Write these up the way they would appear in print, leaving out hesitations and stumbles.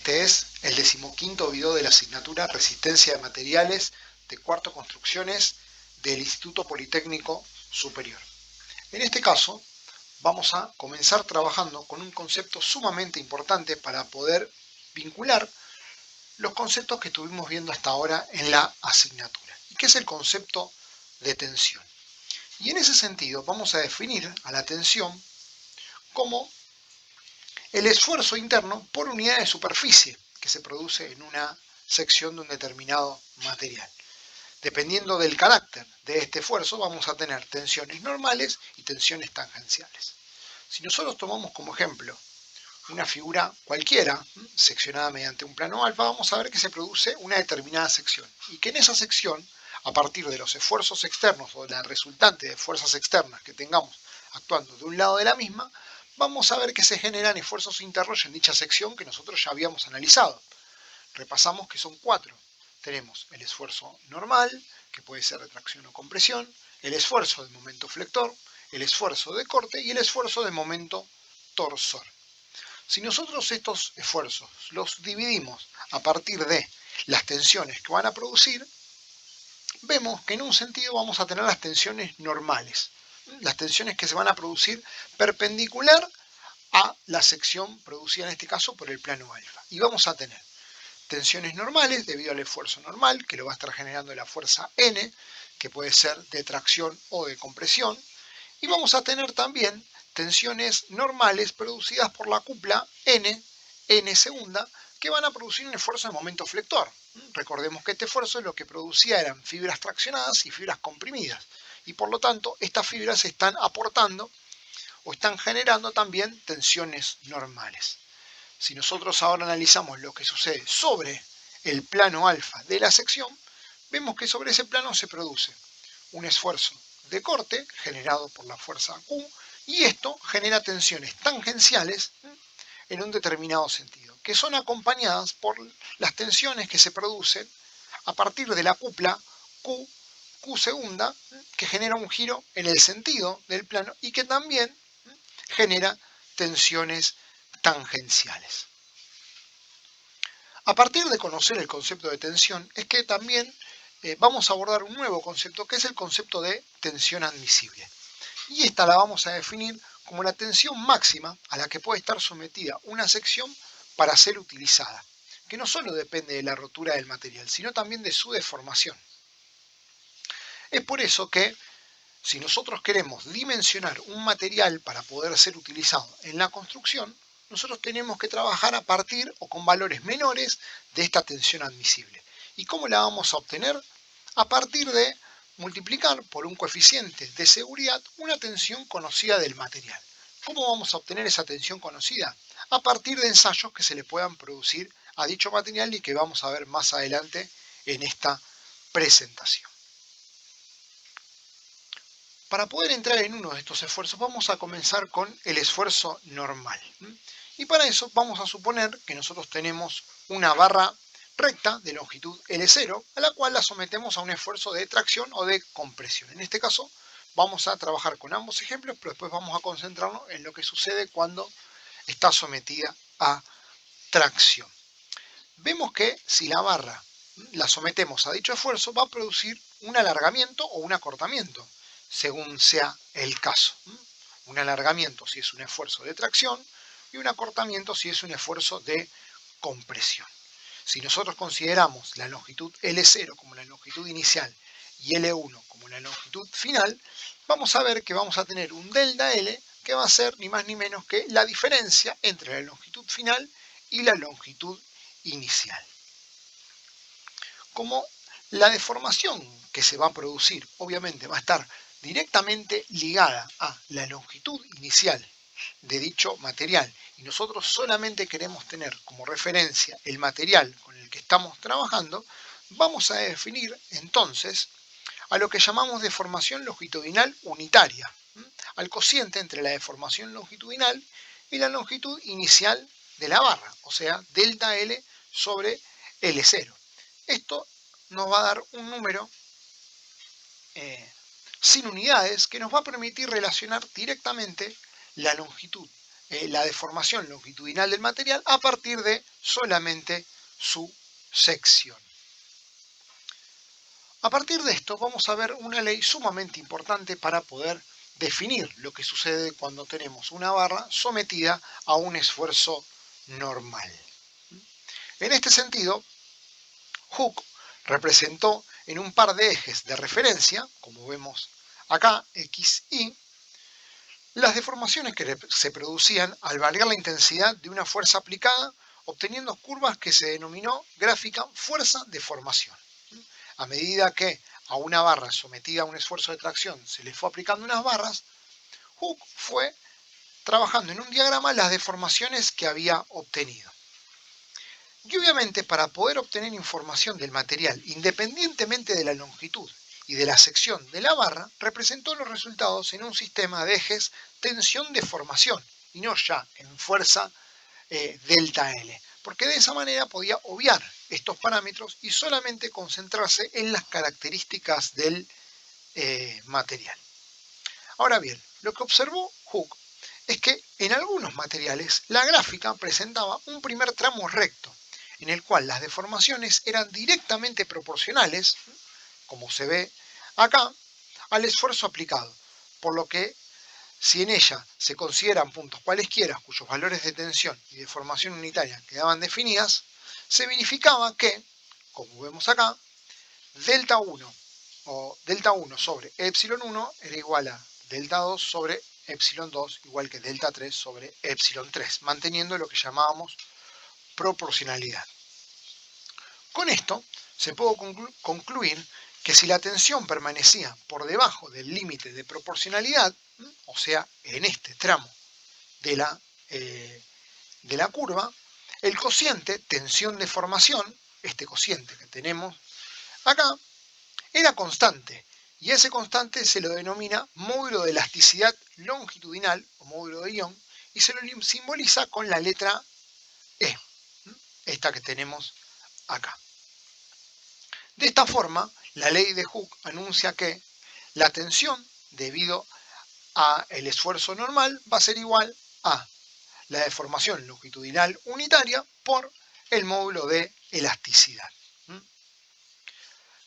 Este es el 15º video de la asignatura Resistencia de Materiales de cuarto Construcciones del Instituto Politécnico Superior. En este caso vamos a comenzar trabajando con un concepto sumamente importante para poder vincular los conceptos que estuvimos viendo hasta ahora en la asignatura, y que es el concepto de tensión. Y en ese sentido vamos a definir a la tensión como el esfuerzo interno por unidad de superficie que se produce en una sección de un determinado material. Dependiendo del carácter de este esfuerzo, vamos a tener tensiones normales y tensiones tangenciales. Si nosotros tomamos como ejemplo una figura cualquiera, seccionada mediante un plano alfa, vamos a ver que se produce una determinada sección y que en esa sección, a partir de los esfuerzos externos o de la resultante de fuerzas externas que tengamos actuando de un lado de la misma, vamos a ver que se generan esfuerzos internos en dicha sección que nosotros ya habíamos analizado. Repasamos que son 4. Tenemos el esfuerzo normal, que puede ser de tracción o compresión, el esfuerzo de momento flector, el esfuerzo de corte y el esfuerzo de momento torsor. Si nosotros estos esfuerzos los dividimos a partir de las tensiones que van a producir, vemos que en un sentido vamos a tener las tensiones normales, las tensiones que se van a producir perpendicular a la sección producida en este caso por el plano alfa. Y vamos a tener tensiones normales debido al esfuerzo normal, que lo va a estar generando la fuerza N, que puede ser de tracción o de compresión. Y vamos a tener también tensiones normales producidas por la cupla N segunda, que van a producir un esfuerzo de momento flector. Recordemos que este esfuerzo lo que producía eran fibras traccionadas y fibras comprimidas. Y por lo tanto, estas fibras están aportando o están generando también tensiones normales. Si nosotros ahora analizamos lo que sucede sobre el plano alfa de la sección, vemos que sobre ese plano se produce un esfuerzo de corte generado por la fuerza Q, y esto genera tensiones tangenciales en un determinado sentido, que son acompañadas por las tensiones que se producen a partir de la cupla Q segunda, que genera un giro en el sentido del plano y que también genera tensiones tangenciales. A partir de conocer el concepto de tensión es que también vamos a abordar un nuevo concepto, que es el concepto de tensión admisible. Y esta la vamos a definir como la tensión máxima a la que puede estar sometida una sección para ser utilizada, que no solo depende de la rotura del material, sino también de su deformación. Es por eso que si nosotros queremos dimensionar un material para poder ser utilizado en la construcción, nosotros tenemos que trabajar a partir o con valores menores de esta tensión admisible. ¿Y cómo la vamos a obtener? A partir de multiplicar por un coeficiente de seguridad una tensión conocida del material. ¿Cómo vamos a obtener esa tensión conocida? A partir de ensayos que se le puedan producir a dicho material y que vamos a ver más adelante en esta presentación. Para poder entrar en uno de estos esfuerzos vamos a comenzar con el esfuerzo normal. Y para eso vamos a suponer que nosotros tenemos una barra recta de longitud L0, a la cual la sometemos a un esfuerzo de tracción o de compresión. En este caso vamos a trabajar con ambos ejemplos, pero después vamos a concentrarnos en lo que sucede cuando está sometida a tracción. Vemos que si la barra la sometemos a dicho esfuerzo, va a producir un alargamiento o un acortamiento, según sea el caso. Un alargamiento si es un esfuerzo de tracción y un acortamiento si es un esfuerzo de compresión. Si nosotros consideramos la longitud L0 como la longitud inicial y L1 como la longitud final, vamos a ver que vamos a tener un delta L que va a ser ni más ni menos que la diferencia entre la longitud final y la longitud inicial. Como la deformación que se va a producir obviamente va a estar directamente ligada a la longitud inicial de dicho material y nosotros solamente queremos tener como referencia el material con el que estamos trabajando, vamos a definir entonces a lo que llamamos deformación longitudinal unitaria, al cociente entre la deformación longitudinal y la longitud inicial de la barra, o sea, delta L sobre L0. Esto nos va a dar un número sin unidades que nos va a permitir relacionar directamente la longitud la deformación longitudinal del material a partir de solamente su sección. A partir de esto vamos a ver una ley sumamente importante para poder definir lo que sucede cuando tenemos una barra sometida a un esfuerzo normal. En este sentido, Hooke representó en un par de ejes de referencia, como vemos acá, X, Y, las deformaciones que se producían al variar la intensidad de una fuerza aplicada, obteniendo curvas que se denominó gráfica fuerza-deformación. A medida que a una barra sometida a un esfuerzo de tracción se le fue aplicando unas barras, Hooke fue trabajando en un diagrama las deformaciones que había obtenido. Y obviamente para poder obtener información del material independientemente de la longitud y de la sección de la barra, representó los resultados en un sistema de ejes tensión-deformación y no ya en fuerza delta L, porque de esa manera podía obviar estos parámetros y solamente concentrarse en las características del material. Ahora bien, lo que observó Hooke es que en algunos materiales la gráfica presentaba un primer tramo recto, en el cual las deformaciones eran directamente proporcionales, como se ve acá, al esfuerzo aplicado, por lo que si en ella se consideran puntos cualesquiera cuyos valores de tensión y deformación unitaria quedaban definidas, se verificaba que, como vemos acá, delta 1 o delta 1 sobre epsilon 1 era igual a delta 2 sobre epsilon 2 igual que delta 3 sobre epsilon 3, manteniendo lo que llamábamos proporcionalidad. Con esto se puede concluir que si la tensión permanecía por debajo del límite de proporcionalidad, o sea, en este tramo de la curva, el cociente tensión-deformación, este cociente que tenemos acá, era constante, y ese constante se lo denomina módulo de elasticidad longitudinal, o módulo de Young, y se lo simboliza con la letra E, esta que tenemos acá. De esta forma, la ley de Hooke anuncia que la tensión, debido al esfuerzo normal, va a ser igual a la deformación longitudinal unitaria por el módulo de elasticidad.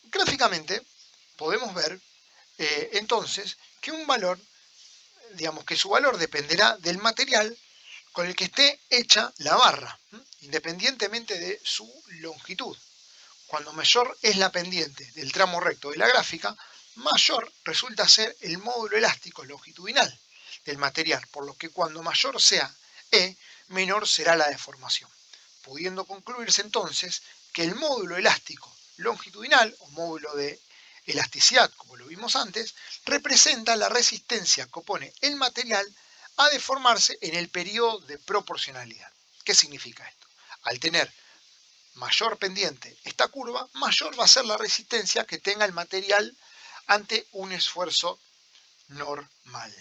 Gráficamente podemos ver entonces que un valor, digamos que su valor dependerá del material con el que esté hecha la barra, independientemente de su longitud. Cuando mayor es la pendiente del tramo recto de la gráfica, mayor resulta ser el módulo elástico longitudinal del material, por lo que cuando mayor sea E, menor será la deformación, pudiendo concluirse entonces que el módulo elástico longitudinal o módulo de elasticidad, como lo vimos antes, representa la resistencia que opone el material a deformarse en el periodo de proporcionalidad. ¿Qué significa esto? Al tener mayor pendiente esta curva, mayor va a ser la resistencia que tenga el material ante un esfuerzo normal.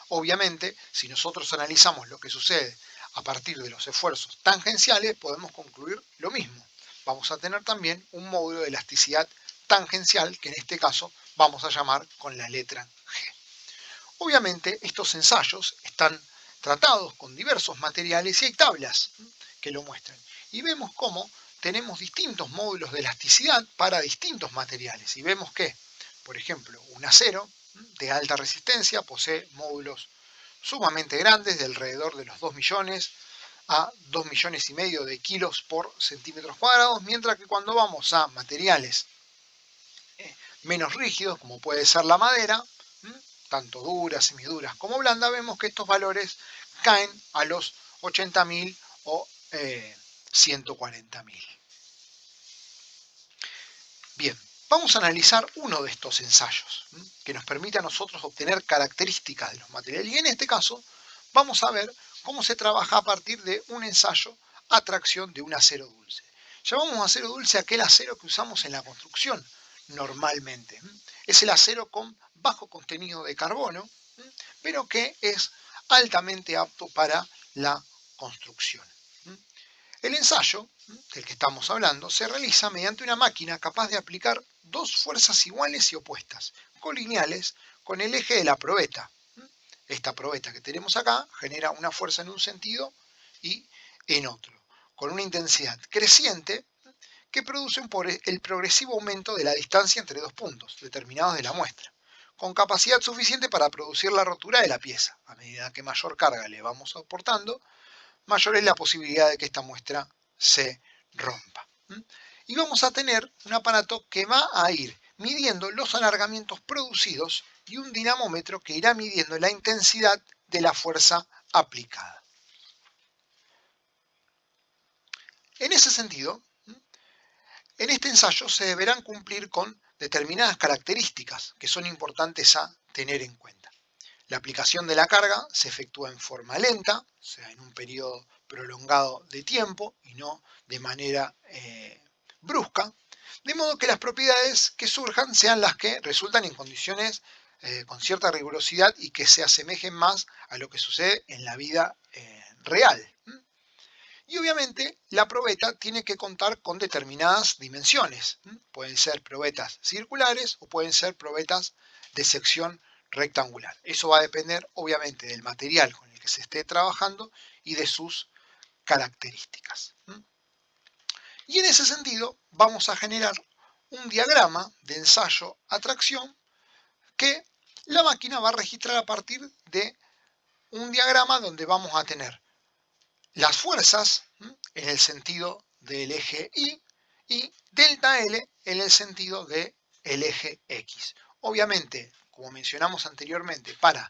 Obviamente, si nosotros analizamos lo que sucede a partir de los esfuerzos tangenciales, podemos concluir lo mismo. Vamos a tener también un módulo de elasticidad tangencial, que en este caso vamos a llamar con la letra G. Obviamente, estos ensayos están tratados con diversos materiales y hay tablas que lo muestran. Y vemos cómo tenemos distintos módulos de elasticidad para distintos materiales. Y vemos que, por ejemplo, un acero de alta resistencia posee módulos sumamente grandes, de alrededor de los 2 millones a 2 millones y medio de kilos por centímetros cuadrados, mientras que cuando vamos a materiales menos rígidos, como puede ser la madera, tanto duras, semiduras como blanda, vemos que estos valores caen a los 80.000 o 140.000. Bien, vamos a analizar uno de estos ensayos que nos permite a nosotros obtener características de los materiales. Y en este caso vamos a ver cómo se trabaja a partir de un ensayo a tracción de un acero dulce. Llamamos acero dulce aquel acero que usamos en la construcción normalmente. Es el acero con bajo contenido de carbono, pero que es altamente apto para la construcción. El ensayo del que estamos hablando se realiza mediante una máquina capaz de aplicar dos fuerzas iguales y opuestas, colineales, con el eje de la probeta, esta probeta que tenemos acá genera una fuerza en un sentido y en otro, con una intensidad creciente que produce el progresivo aumento de la distancia entre dos puntos determinados de la muestra, con capacidad suficiente para producir la rotura de la pieza. A medida que mayor carga le vamos aportando, mayor es la posibilidad de que esta muestra se rompa. Y vamos a tener un aparato que va a ir midiendo los alargamientos producidos y un dinamómetro que irá midiendo la intensidad de la fuerza aplicada. En ese sentido, en este ensayo se deberán cumplir con determinadas características que son importantes a tener en cuenta. La aplicación de la carga se efectúa en forma lenta, o sea, en un periodo prolongado de tiempo y no de manera brusca, de modo que las propiedades que surjan sean las que resultan en condiciones con cierta rigurosidad y que se asemejen más a lo que sucede en la vida real. Y obviamente la probeta tiene que contar con determinadas dimensiones. Pueden ser probetas circulares o pueden ser probetas de sección rectangular. Eso va a depender obviamente del material con el que se esté trabajando y de sus características. Y en ese sentido vamos a generar un diagrama de ensayo a tracción que la máquina va a registrar a partir de un diagrama donde vamos a tener las fuerzas en el sentido del eje y delta L en el sentido del eje X. Obviamente, como mencionamos anteriormente, para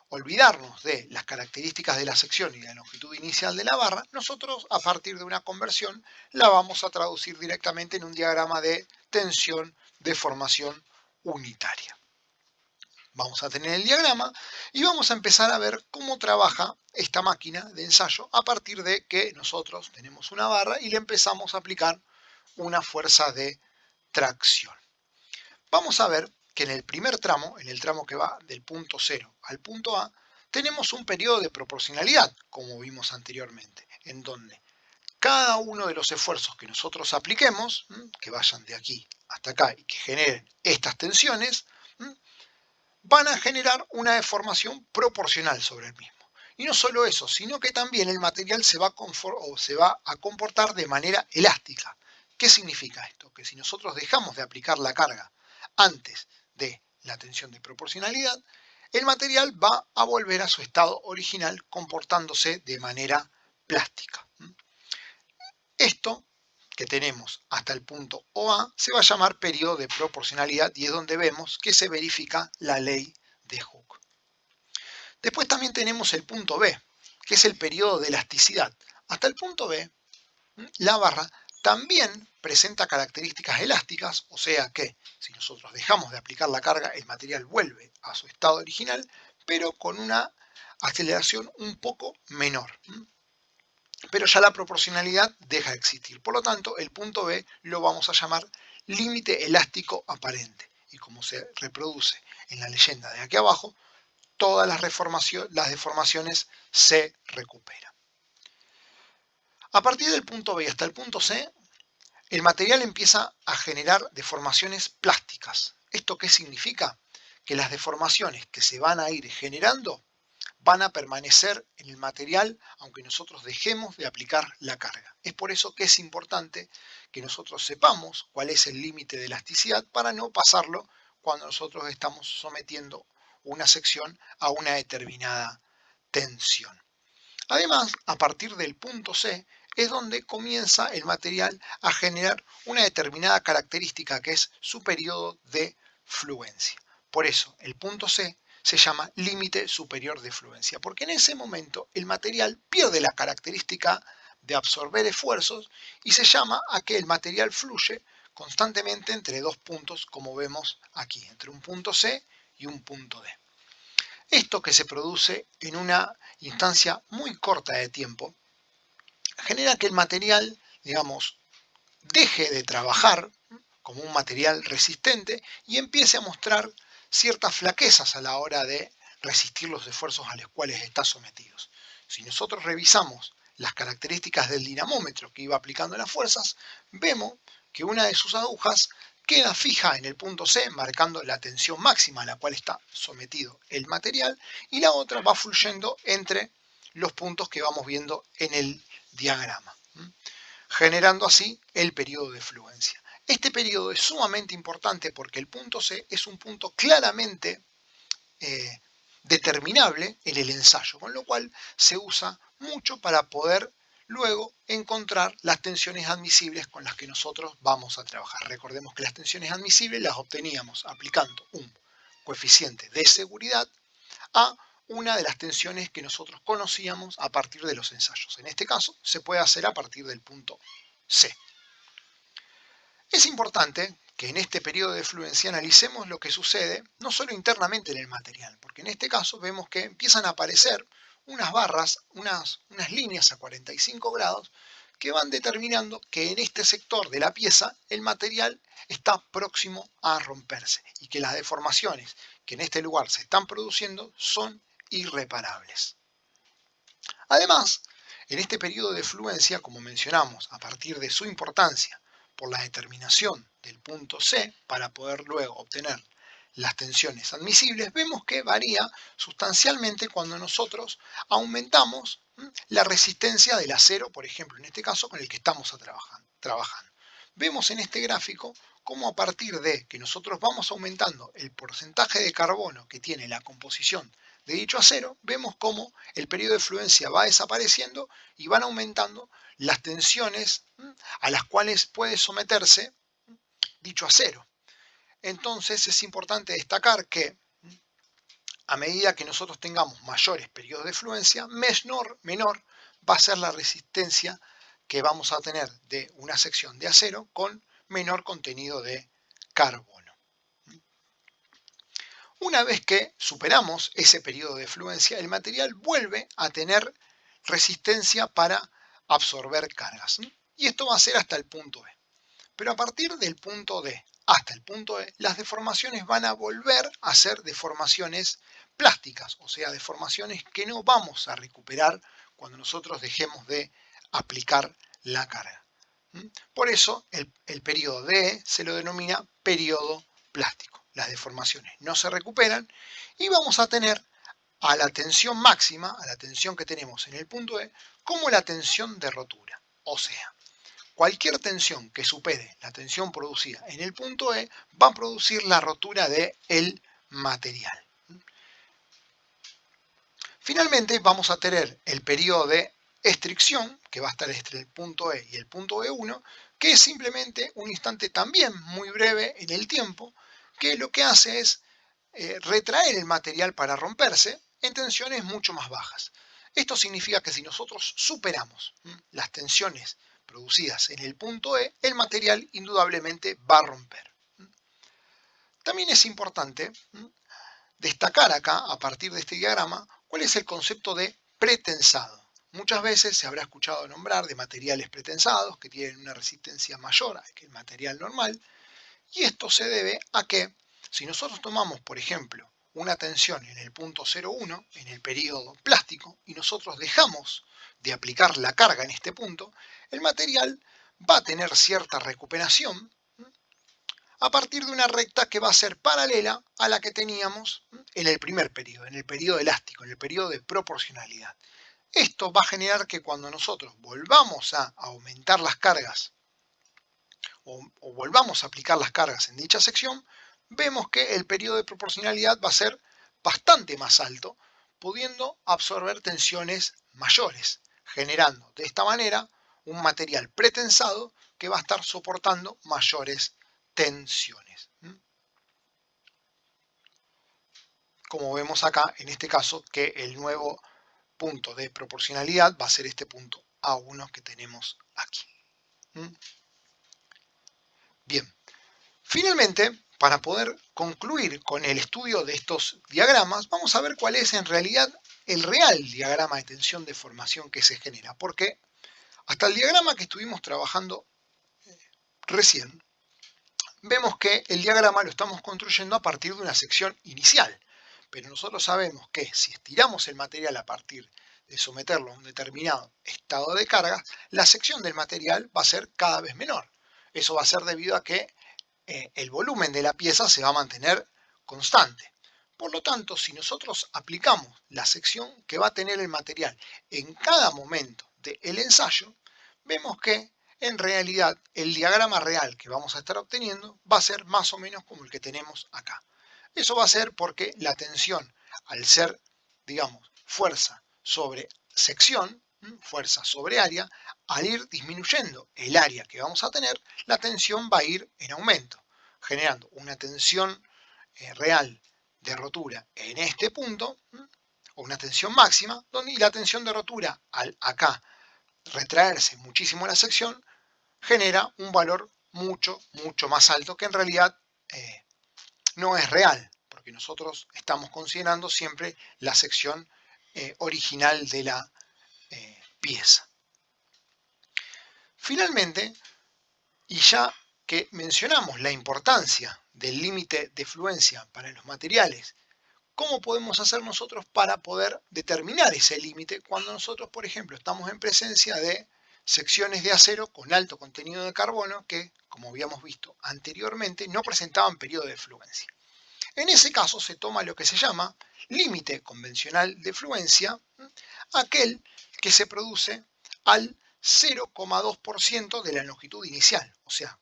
olvidarnos de las características de la sección y de la longitud inicial de la barra, nosotros a partir de una conversión la vamos a traducir directamente en un diagrama de tensión de formación unitaria. Vamos a tener el diagrama y vamos a empezar a ver cómo trabaja esta máquina de ensayo a partir de que nosotros tenemos una barra y le empezamos a aplicar una fuerza de tracción. Vamos a ver que en el primer tramo, en el tramo que va del punto 0 al punto A, tenemos un periodo de proporcionalidad, como vimos anteriormente, en donde cada uno de los esfuerzos que nosotros apliquemos, que vayan de aquí hasta acá y que generen estas tensiones, van a generar una deformación proporcional sobre el mismo. Y no solo eso, sino que también el material se va a comportar de manera elástica. ¿Qué significa esto? Que si nosotros dejamos de aplicar la carga antes de la tensión de proporcionalidad, el material va a volver a su estado original comportándose de manera plástica. Esto que tenemos hasta el punto OA se va a llamar periodo de proporcionalidad y es donde vemos que se verifica la ley de Hooke. Después también tenemos el punto B, que es el periodo de elasticidad. Hasta el punto B, la barra también presenta características elásticas, o sea que si nosotros dejamos de aplicar la carga, el material vuelve a su estado original, pero con una aceleración un poco menor. Pero ya la proporcionalidad deja de existir. Por lo tanto, el punto B lo vamos a llamar límite elástico aparente. Y como se reproduce en la leyenda de aquí abajo, todas las deformaciones se recuperan. A partir del punto B hasta el punto C, el material empieza a generar deformaciones plásticas. ¿Esto qué significa? Que las deformaciones que se van a ir generando van a permanecer en el material aunque nosotros dejemos de aplicar la carga. Es por eso que es importante que nosotros sepamos cuál es el límite de elasticidad para no pasarlo cuando nosotros estamos sometiendo una sección a una determinada tensión. Además, a partir del punto C es donde comienza el material a generar una determinada característica que es su periodo de fluencia. Por eso, el punto C se llama límite superior de fluencia, porque en ese momento el material pierde la característica de absorber esfuerzos y se llama a que el material fluye constantemente entre dos puntos, como vemos aquí, entre un punto C y un punto D. Esto que se produce en una instancia muy corta de tiempo genera que el material, digamos, deje de trabajar como un material resistente y empiece a mostrar ciertas flaquezas a la hora de resistir los esfuerzos a los cuales está sometido. Si nosotros revisamos las características del dinamómetro que iba aplicando las fuerzas, vemos que una de sus agujas queda fija en el punto C, marcando la tensión máxima a la cual está sometido el material, y la otra va fluyendo entre los puntos que vamos viendo en el diagrama, generando así el periodo de fluencia. Este periodo es sumamente importante porque el punto C es un punto claramente determinable en el ensayo, con lo cual se usa mucho para poder luego encontrar las tensiones admisibles con las que nosotros vamos a trabajar. Recordemos que las tensiones admisibles las obteníamos aplicando un coeficiente de seguridad a una de las tensiones que nosotros conocíamos a partir de los ensayos. En este caso se puede hacer a partir del punto C. Es importante que en este periodo de fluencia analicemos lo que sucede no solo internamente en el material, porque en este caso vemos que empiezan a aparecer unas barras, unas líneas a 45 grados que van determinando que en este sector de la pieza el material está próximo a romperse y que las deformaciones que en este lugar se están produciendo son irreparables. Además, en este periodo de fluencia, como mencionamos, a partir de su importancia por la determinación del punto C para poder luego obtener las tensiones admisibles, vemos que varía sustancialmente cuando nosotros aumentamos la resistencia del acero, por ejemplo, en este caso con el que estamos trabajando. Vemos en este gráfico cómo a partir de que nosotros vamos aumentando el porcentaje de carbono que tiene la composición de dicho acero, vemos cómo el periodo de fluencia va desapareciendo y van aumentando las tensiones a las cuales puede someterse dicho acero. Entonces es importante destacar que a medida que nosotros tengamos mayores periodos de fluencia, menor va a ser la resistencia que vamos a tener de una sección de acero con menor contenido de carbono. Una vez que superamos ese periodo de fluencia, el material vuelve a tener resistencia para absorber cargas. Y esto va a ser hasta el punto E. Pero a partir del punto D hasta el punto E, las deformaciones van a volver a ser deformaciones plásticas, o sea, deformaciones que no vamos a recuperar cuando nosotros dejemos de aplicar la carga. Por eso el periodo DE se lo denomina periodo plástico. Las deformaciones no se recuperan y vamos a tener a la tensión máxima, a la tensión que tenemos en el punto E, como la tensión de rotura. O sea, cualquier tensión que supere la tensión producida en el punto E va a producir la rotura del material. Finalmente vamos a tener el periodo de estricción, que va a estar entre el punto E y el punto E1, que es simplemente un instante también muy breve en el tiempo, que lo que hace es retraer el material para romperse en tensiones mucho más bajas. Esto significa que si nosotros superamos las tensiones producidas en el punto E, el material indudablemente va a romper. También es importante destacar acá, a partir de este diagrama, cuál es el concepto de pretensado. Muchas veces se habrá escuchado nombrar de materiales pretensados que tienen una resistencia mayor que el material normal, y esto se debe a que si nosotros tomamos, por ejemplo, una tensión en el punto 0,1, en el periodo plástico, y nosotros dejamos de aplicar la carga en este punto, el material va a tener cierta recuperación a partir de una recta que va a ser paralela a la que teníamos en el primer periodo, en el periodo elástico, en el periodo de proporcionalidad. Esto va a generar que cuando nosotros volvamos a aumentar las cargas o volvamos a aplicar las cargas en dicha sección, vemos que el periodo de proporcionalidad va a ser bastante más alto, pudiendo absorber tensiones mayores, generando de esta manera un material pretensado que va a estar soportando mayores tensiones. Como vemos acá, en este caso, que el nuevo punto de proporcionalidad va a ser este punto A1 que tenemos aquí. Bien, finalmente, para poder concluir con el estudio de estos diagramas, vamos a ver cuál es en realidad el real diagrama de tensión de formación que se genera, porque hasta el diagrama que estuvimos trabajando recién, vemos que el diagrama lo estamos construyendo a partir de una sección inicial, pero nosotros sabemos que si estiramos el material a partir de someterlo a un determinado estado de carga, la sección del material va a ser cada vez menor. Eso va a ser debido a que el volumen de la pieza se va a mantener constante. Por lo tanto, si nosotros aplicamos la sección que va a tener el material en cada momento del ensayo, vemos que en realidad el diagrama real que vamos a estar obteniendo va a ser más o menos como el que tenemos acá. Eso va a ser porque la tensión, al ser, digamos, fuerza sobre sección, fuerza sobre área, al ir disminuyendo el área que vamos a tener, la tensión va a ir en aumento, generando una tensión real de rotura en este punto, o una tensión máxima, donde la tensión de rotura al acá retraerse muchísimo la sección, genera un valor mucho, mucho más alto que en realidad no es real, porque nosotros estamos considerando siempre la sección original de la pieza. Finalmente, y ya que mencionamos la importancia del límite de fluencia para los materiales, ¿cómo podemos hacer nosotros para poder determinar ese límite cuando nosotros, por ejemplo, estamos en presencia de secciones de acero con alto contenido de carbono que, como habíamos visto anteriormente, no presentaban periodo de fluencia? En ese caso se toma lo que se llama límite convencional de fluencia, aquel que se produce al 0,2% de la longitud inicial, o sea,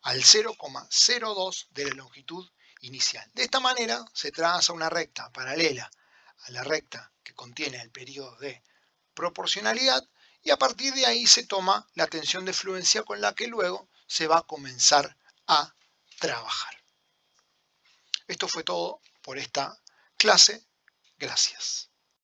al 0,02 de la longitud inicial. De esta manera se traza una recta paralela a la recta que contiene el periodo de proporcionalidad y a partir de ahí se toma la tensión de fluencia con la que luego se va a comenzar a trabajar. Esto fue todo por esta clase. Gracias.